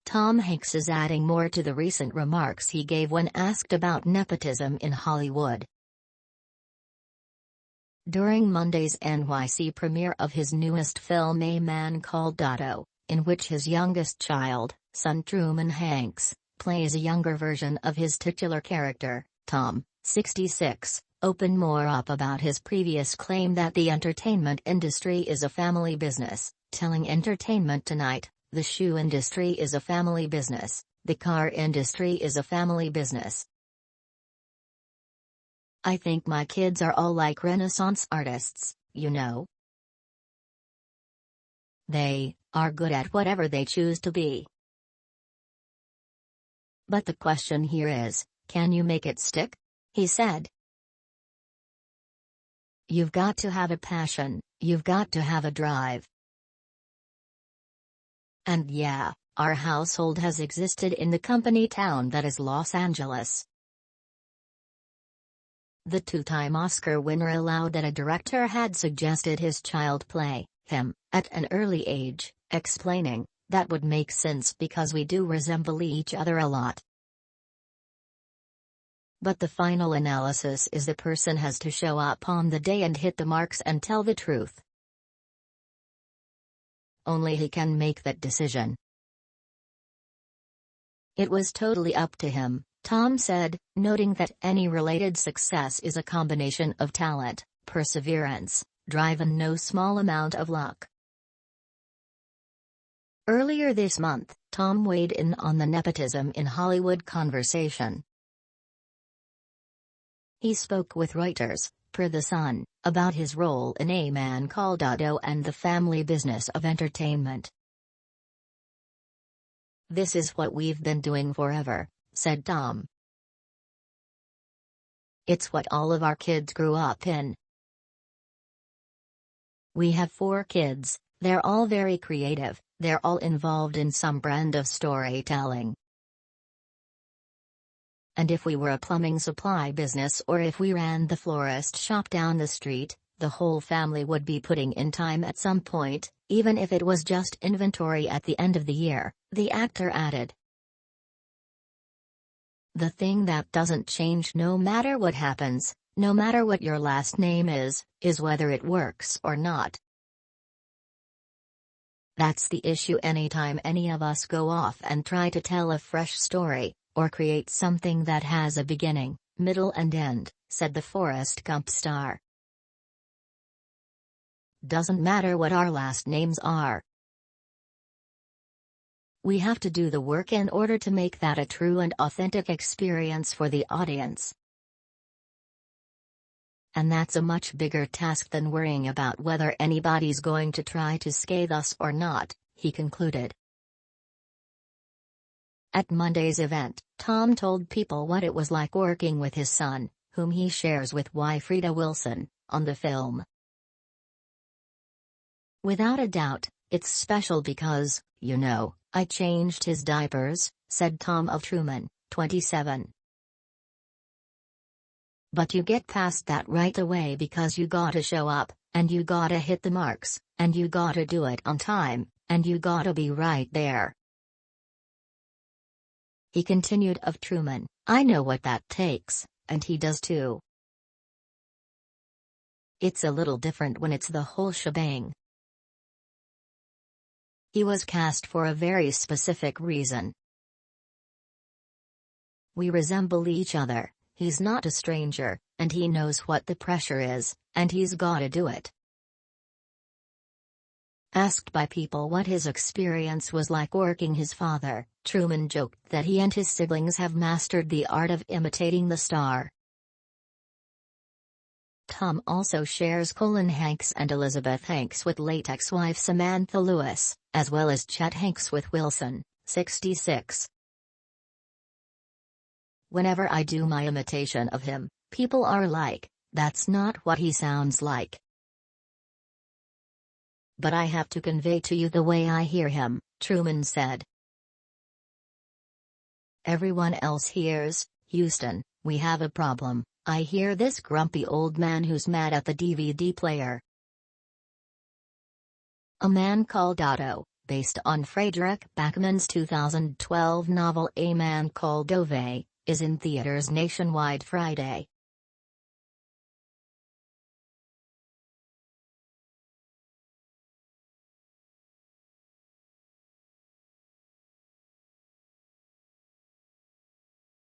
Tom Hanks is adding more to the recent remarks he gave when asked about nepotism in Hollywood. During Monday's NYC premiere of his newest film A Man Called Otto, in which his youngest child, son Truman Hanks, plays a younger version of his titular character, Tom, 66, opened more up about his previous claim that the entertainment industry is a family business, telling Entertainment Tonight, "The shoe industry is a family business, the car industry is a family business. I think my kids are all like Renaissance artists, you know. They are good at whatever they choose to be. But the question here is, can you make it stick?" he said. "You've got to have a passion, you've got to have a drive. And yeah, our household has existed in the company town that is Los Angeles." The two-time Oscar winner allowed that a director had suggested his child play him at an early age, explaining, "That would make sense because we do resemble each other a lot. But the final analysis is the person has to show up on the day and hit the marks and tell the truth. Only he can make that decision. It was totally up to him," Tom said, noting that any related success is a combination of talent, perseverance, drive and no small amount of luck. Earlier this month, Tom weighed in on the nepotism in Hollywood conversation. He spoke with Reuters, per The Sun, about his role in A Man Called Otto and the family business of entertainment. "This is what we've been doing forever," said Tom. "It's what all of our kids grew up in. We have 4 kids, they're all very creative, they're all involved in some brand of storytelling. And if we were a plumbing supply business or if we ran the florist shop down the street, the whole family would be putting in time at some point, even if it was just inventory at the end of the year," the actor added. "The thing that doesn't change no matter what happens, no matter what your last name is whether it works or not. That's the issue anytime any of us go off and try to tell a fresh story, or create something that has a beginning, middle and end," said the Forrest Gump star. "Doesn't matter what our last names are. We have to do the work in order to make that a true and authentic experience for the audience. And that's a much bigger task than worrying about whether anybody's going to try to scathe us or not," he concluded. At Monday's event, Tom told people what it was like working with his son, whom he shares with wife Frida Wilson, on the film. "Without a doubt, it's special because, you know, I changed his diapers," said Tom of Truman, 27. "But you get past that right away because you gotta show up, and you gotta hit the marks, and you gotta do it on time, and you gotta be right there." He continued of Truman, "I know what that takes, and he does too. It's a little different when it's the whole shebang. He was cast for a very specific reason. We resemble each other, he's not a stranger, and he knows what the pressure is, and he's gotta do it." Asked by people what his experience was like working his father, Truman joked that he and his siblings have mastered the art of imitating the star. Tom also shares Colin Hanks and Elizabeth Hanks with late ex-wife Samantha Lewis, as well as Chet Hanks with Wilson, 66. "Whenever I do my imitation of him, people are like, that's not what he sounds like. But I have to convey to you the way I hear him," Truman said. "Everyone else hears, Houston, we have a problem. I hear this grumpy old man who's mad at the DVD player." A Man Called Otto, based on Frederick Backman's 2012 novel A Man Called Ove, is in theaters nationwide Friday.